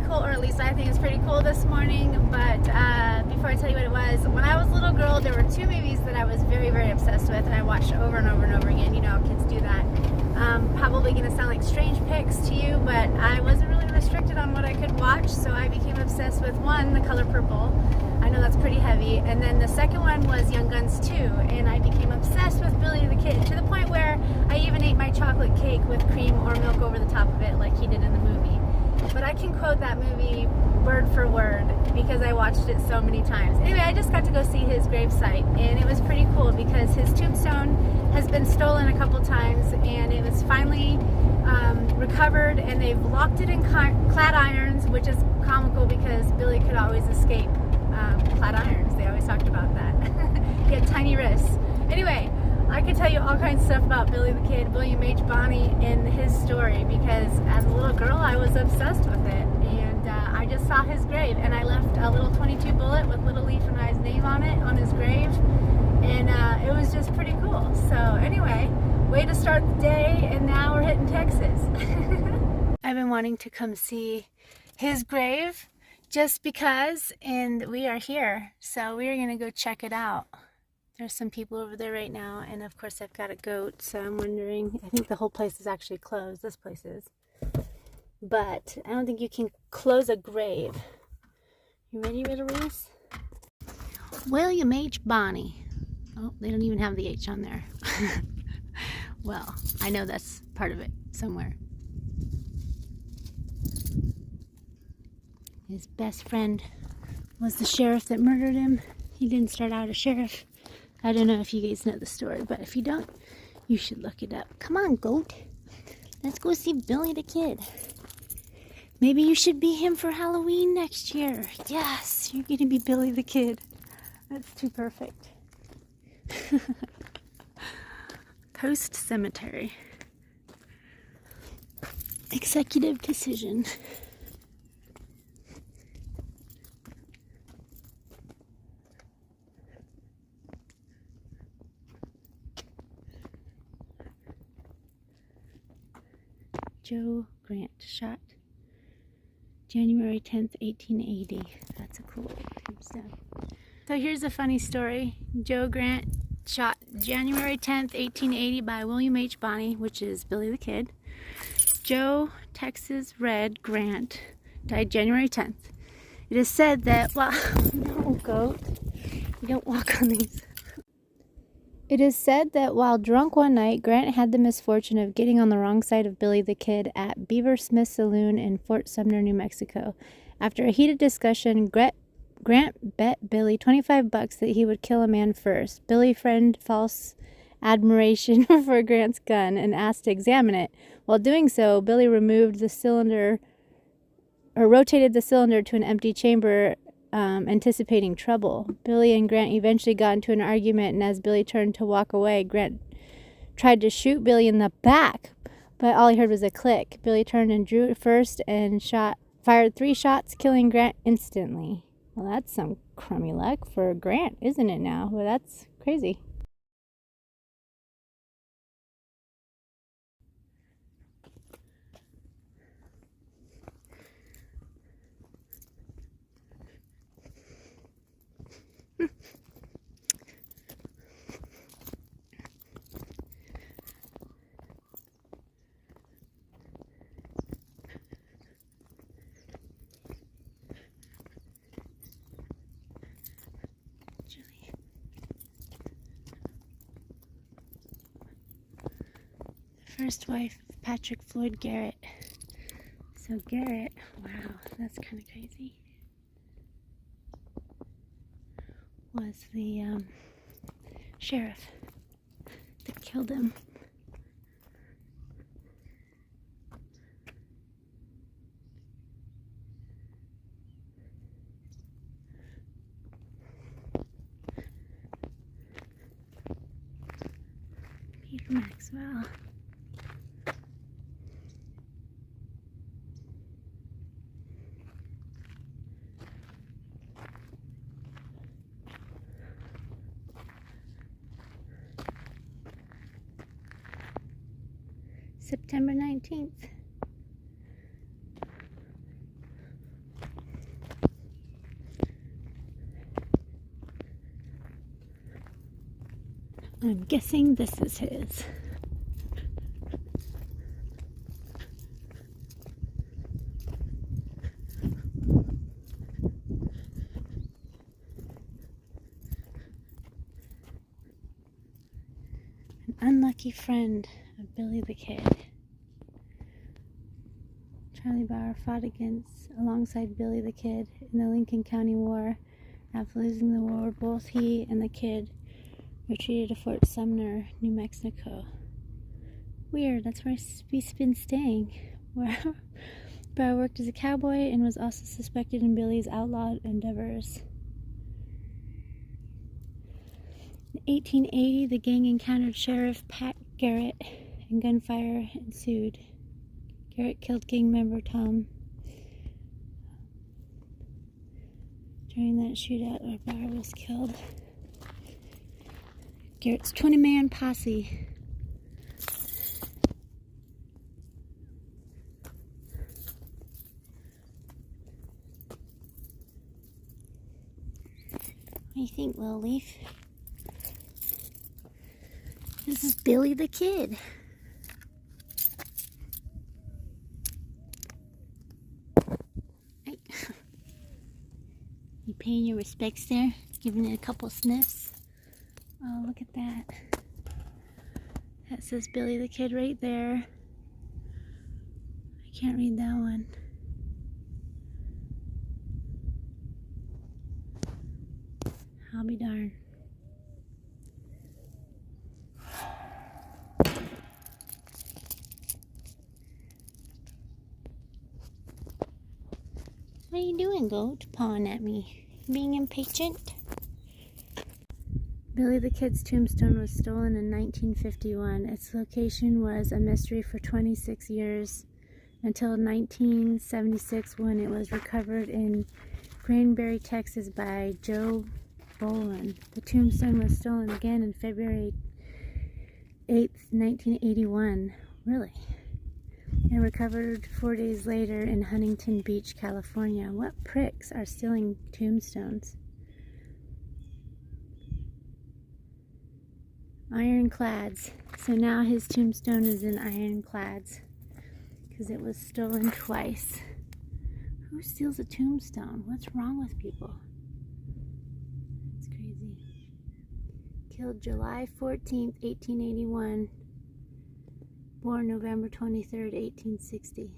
cool, or at least I think it's pretty cool this morning. But before I tell you what it was, when I was a little girl, there were two movies that I was very, very obsessed with, and I watched over and over and over again. You know how kids do that. Probably going to sound like strange picks to you, but I wasn't really restricted on what I could watch, so I became obsessed with one, The Color Purple. I know that's pretty heavy. And then the second one was Young Guns 2, and I became obsessed with Billy the Kid, to the point where I even ate my chocolate cake with cream or milk over the top of it like he did in the movie. But I can quote that movie word for word because I watched it so many times. Anyway, I just got to go see his gravesite, and it was pretty cool because his tombstone has been stolen a couple times, and it was finally recovered, and they've locked it in clad irons, which is comical because Billy could always escape clad irons. They always talked about that. He had tiny wrists. Anyway, I could tell you all kinds of stuff about Billy the Kid, William H. Bonney, and his story, because as a little girl I was obsessed with it, and I just saw his grave, and I left a little .22 bullet with Little Leaf and I's name on it on his grave, and it was just pretty cool. So anyway, way to start the day, and now we're hitting Texas. I've been wanting to come see his grave just because, and we are here, so we're gonna go check it out. There's some people over there right now, and of course I've got a goat, so I'm wondering, I think the whole place is actually closed. This place is. But I don't think you can close a grave. You ready, Riddleries? William H. Bonney. Oh, they don't even have the H on there. Well, I know that's part of it somewhere. His best friend was the sheriff that murdered him. He didn't start out a sheriff. I don't know if you guys know the story, but if you don't, you should look it up. Come on, goat. Let's go see Billy the Kid. Maybe you should be him for Halloween next year. Yes, you're going to be Billy the Kid. That's too perfect. Post Cemetery. Executive decision. Joe Grant, shot January 10th, 1880. That's a cool tombstone. So here's a funny story. Joe Grant, shot January 10th, 1880 by William H. Bonney, which is Billy the Kid. Joe Texas Red Grant died January 10th. It is said that, well, no, goat, you don't walk on these. It is said that while drunk one night, Grant had the misfortune of getting on the wrong side of Billy the Kid at Beaver Smith Saloon in Fort Sumner, New Mexico. After a heated discussion, Grant bet Billy $25 that he would kill a man first. Billy feigned false admiration for Grant's gun and asked to examine it. While doing so, Billy rotated the cylinder to an empty chamber, anticipating trouble. Billy and Grant eventually got into an argument, and as Billy turned to walk away, Grant tried to shoot Billy in the back, but all he heard was a click. Billy turned and drew first and fired 3 shots, killing Grant instantly. Well, that's some crummy luck for Grant, isn't it now? Well, that's crazy. First wife of Patrick Floyd Garrett. So Garrett, wow, that's kind of crazy, was the sheriff that killed him. Peter Maxwell. September 19th. I'm guessing this is his. An unlucky friend of Billy the Kid. Charlie Bauer fought alongside Billy the Kid in the Lincoln County War. After losing the war, both he and the Kid retreated to Fort Sumner, New Mexico. Weird, that's where he's been staying. Where Bauer worked as a cowboy and was also suspected in Billy's outlawed endeavors. In 1880, the gang encountered Sheriff Pat Garrett, and gunfire ensued. Garrett killed gang member Tom. During that shootout, Bauer was killed. Garrett's 20-man posse. What do you think, Little Leaf? This is Billy the Kid. You paying your respects there? Giving it a couple sniffs? Oh, look at that. That says Billy the Kid right there. I can't read that one. I'll be darned. What are you doing, goat? Pawing at me. Being impatient? Billy the Kid's tombstone was stolen in 1951. Its location was a mystery for 26 years until 1976, when it was recovered in Granbury, Texas by Joe Boland. The tombstone was stolen again in February 8th, 1981. Really? And recovered 4 days later in Huntington Beach, California. What pricks are stealing tombstones? Ironclads. So now his tombstone is in ironclads because it was stolen twice. Who steals a tombstone? What's wrong with people? It's crazy. Killed July 14th, 1881. Born November 23rd, 1860.